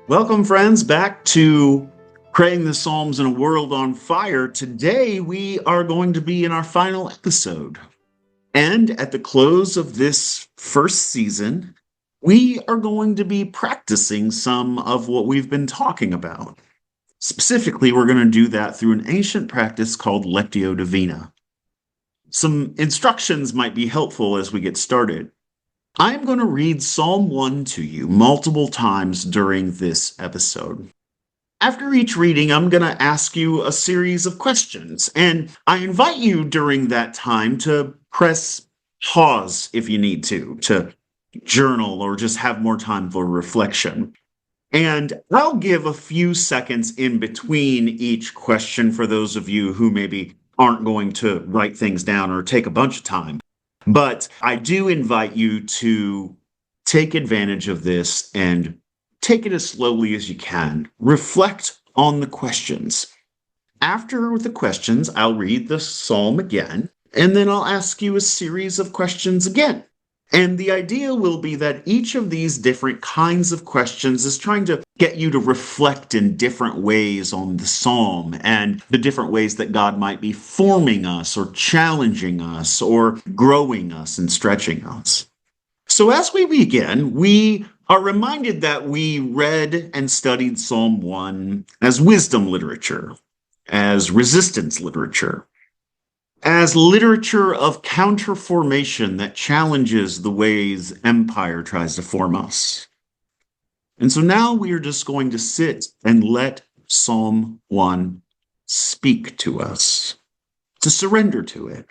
Welcome, friends, back to Praying the Psalms in a World on Fire. Today, we are going to be in our final episode. And at the close of this first season, we are going to be practicing some of what we've been talking about. Specifically, we're going to do that through an ancient practice called Lectio Divina. Some instructions might be helpful as we get started. I'm going to read Psalm 1 to you multiple times during this episode. After each reading, I'm going to ask you a series of questions, and I invite you during that time to press pause if you need to journal or just have more time for reflection. And I'll give a few seconds in between each question for those of you who maybe aren't going to write things down or take a bunch of time. But I do invite you to take advantage of this and take it as slowly as you can. Reflect on the questions. After the questions, I'll read the psalm again, and then I'll ask you a series of questions again. And the idea will be that each of these different kinds of questions is trying to get you to reflect in different ways on the psalm and the different ways that God might be forming us or challenging us or growing us and stretching us. So as we begin, we are reminded that we read and studied Psalm 1 as wisdom literature, as resistance literature, as literature of counterformation that challenges the ways empire tries to form us. And so now we are just going to sit and let Psalm 1 speak to us, to surrender to it.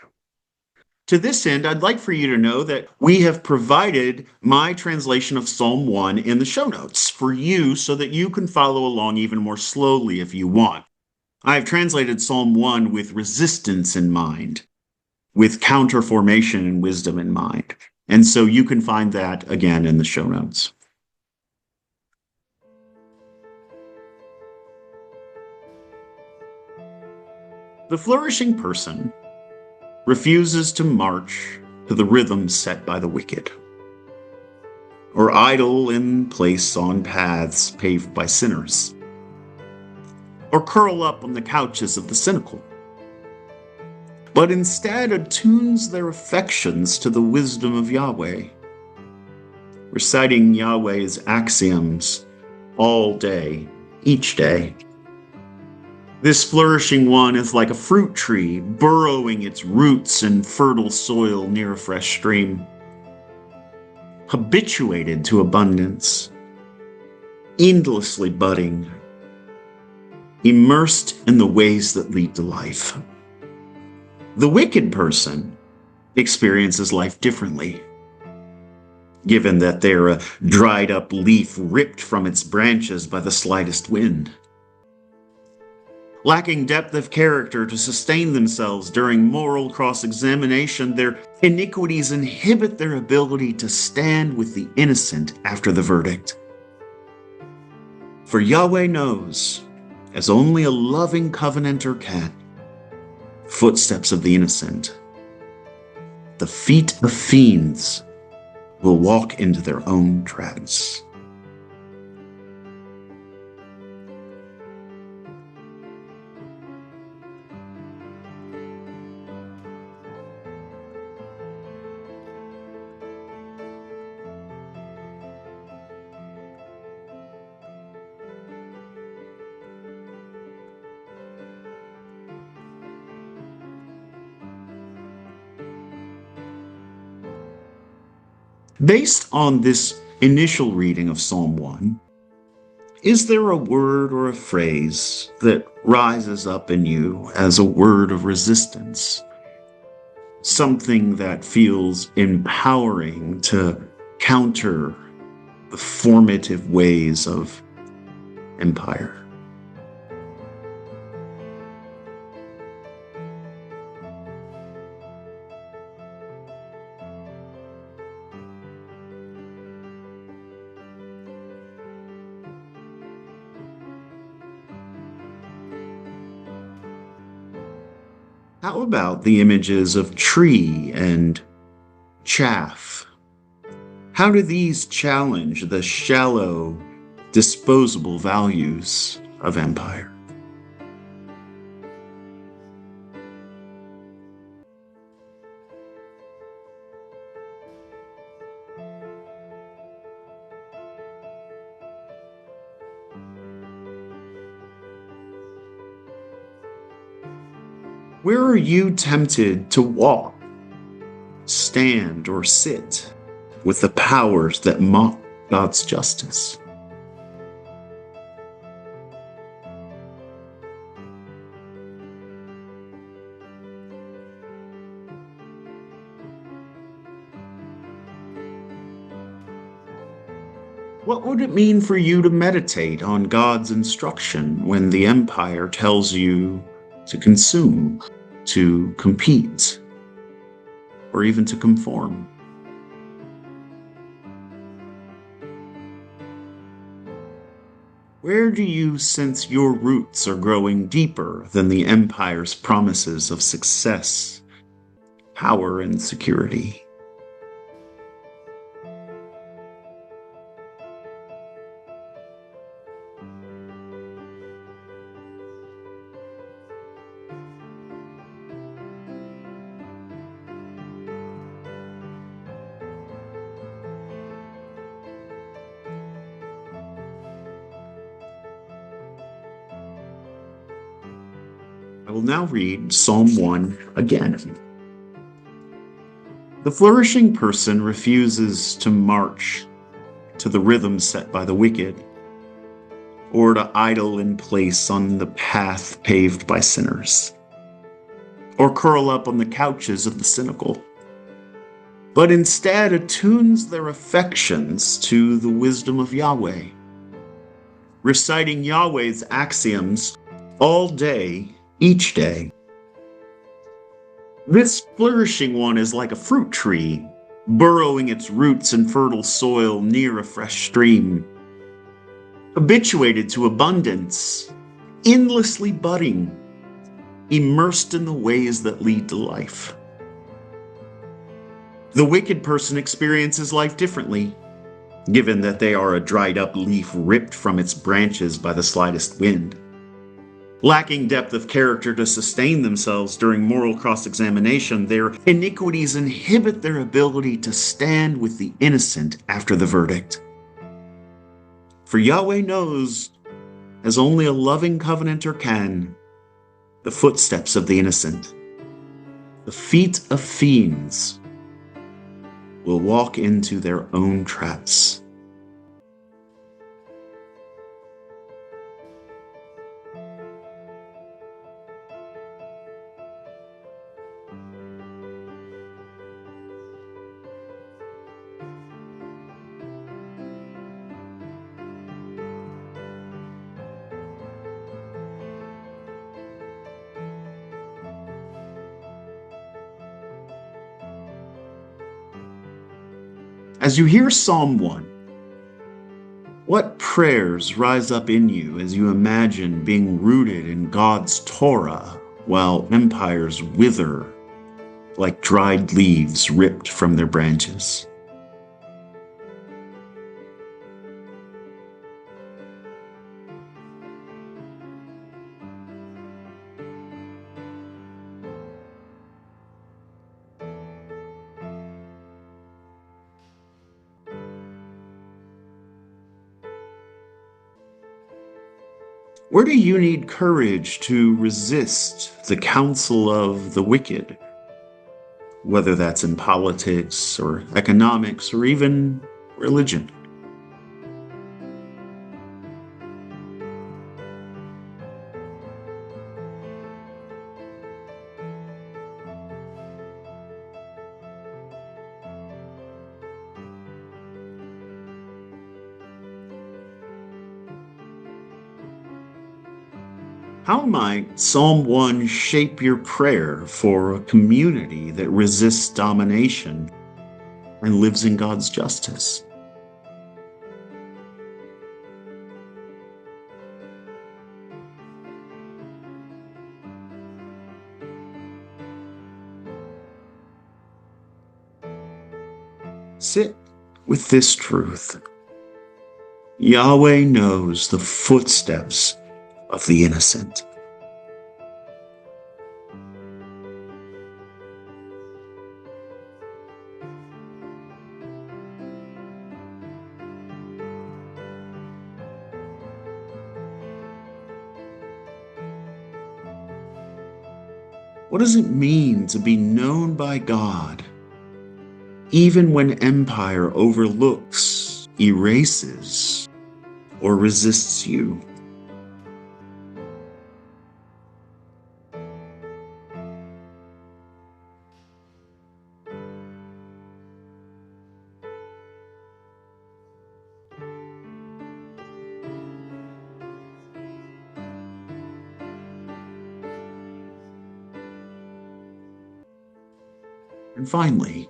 To this end, I'd like for you to know that we have provided my translation of Psalm 1 in the show notes for you so that you can follow along even more slowly if you want. I've translated Psalm 1 with resistance in mind, with counterformation and wisdom in mind. And so you can find that again in the show notes. The flourishing person refuses to march to the rhythm set by the wicked, or idle in place on paths paved by sinners, or curl up on the couches of the cynical, but instead attunes their affections to the wisdom of Yahweh, reciting Yahweh's axioms all day, each day. This flourishing one is like a fruit tree, burrowing its roots in fertile soil near a fresh stream, habituated to abundance, endlessly budding, immersed in the ways that lead to life. The wicked person experiences life differently, given that they're a dried up leaf ripped from its branches by the slightest wind. Lacking depth of character to sustain themselves during moral cross-examination, their iniquities inhibit their ability to stand with the innocent after the verdict. For Yahweh knows, as only a loving covenanter can, footsteps of the innocent. The feet of fiends will walk into their own traps. Based on this initial reading of Psalm 1, is there a word or a phrase that rises up in you as a word of resistance? Something that feels empowering to counter the formative ways of empire? How about the images of tree and chaff? How do these challenge the shallow, disposable values of empire. Where are you tempted to walk, stand, or sit with the powers that mock God's justice? What would it mean for you to meditate on God's instruction when the empire tells you to consume, to compete, or even to conform? Where do you sense your roots are growing deeper than the empire's promises of success, power, and security? I will now read Psalm 1 again. The flourishing person refuses to march to the rhythm set by the wicked, or to idle in place on the path paved by sinners, or curl up on the couches of the cynical, but instead attunes their affections to the wisdom of Yahweh, reciting Yahweh's axioms all day, each day. This flourishing one is like a fruit tree, burrowing its roots in fertile soil near a fresh stream, habituated to abundance, endlessly budding, immersed in the ways that lead to life. The wicked person experiences life differently, given that they are a dried up leaf ripped from its branches by the slightest wind. Lacking depth of character to sustain themselves during moral cross-examination, their iniquities inhibit their ability to stand with the innocent after the verdict. For Yahweh knows, as only a loving covenanter can, the footsteps of the innocent. The feet of fiends will walk into their own traps. As you hear Psalm 1, what prayers rise up in you as you imagine being rooted in God's Torah while empires wither like dried leaves ripped from their branches? Where do you need courage to resist the counsel of the wicked? Whether that's in politics or economics or even religion. How might Psalm 1 shape your prayer for a community that resists domination and lives in God's justice? Sit with this truth. Yahweh knows the footsteps of the innocent. What does it mean to be known by God, even when empire overlooks, erases, or resists you? And finally,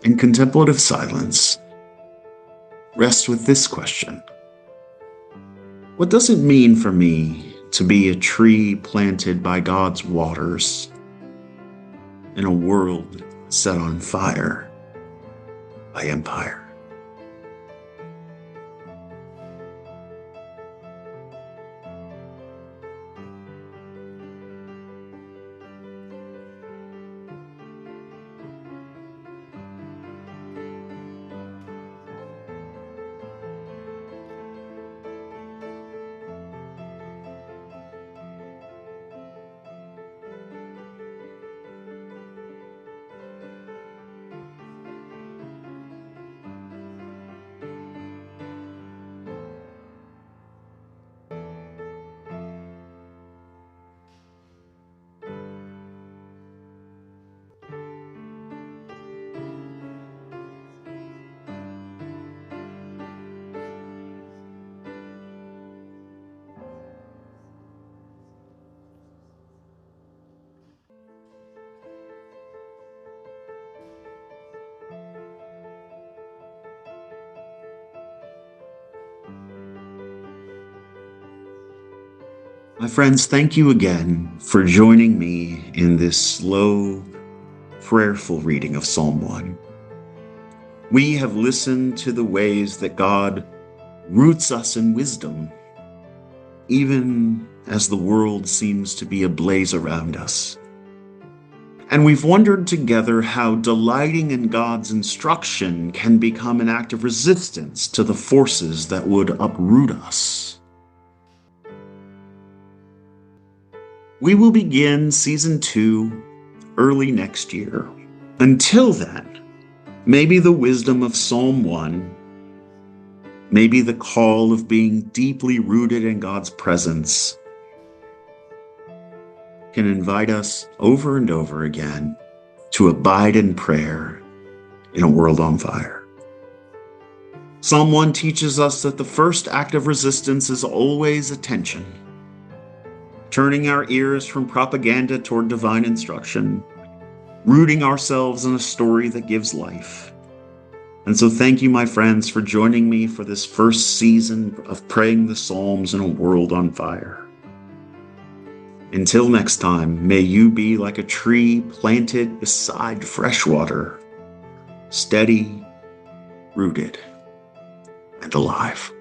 in contemplative silence, rest with this question. What does it mean for me to be a tree planted by God's waters in a world set on fire by empire? My friends, thank you again for joining me in this slow, prayerful reading of Psalm 1. We have listened to the ways that God roots us in wisdom, even as the world seems to be ablaze around us. And we've wondered together how delighting in God's instruction can become an act of resistance to the forces that would uproot us. We will begin season 2 early next year. Until then, maybe the wisdom of Psalm 1, maybe the call of being deeply rooted in God's presence, can invite us over and over again to abide in prayer in a world on fire. Psalm 1 teaches us that the first act of resistance is always attention, turning our ears from propaganda toward divine instruction, rooting ourselves in a story that gives life. And so thank you, my friends, for joining me for this first season of Praying the Psalms in a World on Fire. Until next time, may you be like a tree planted beside fresh water, steady, rooted, and alive.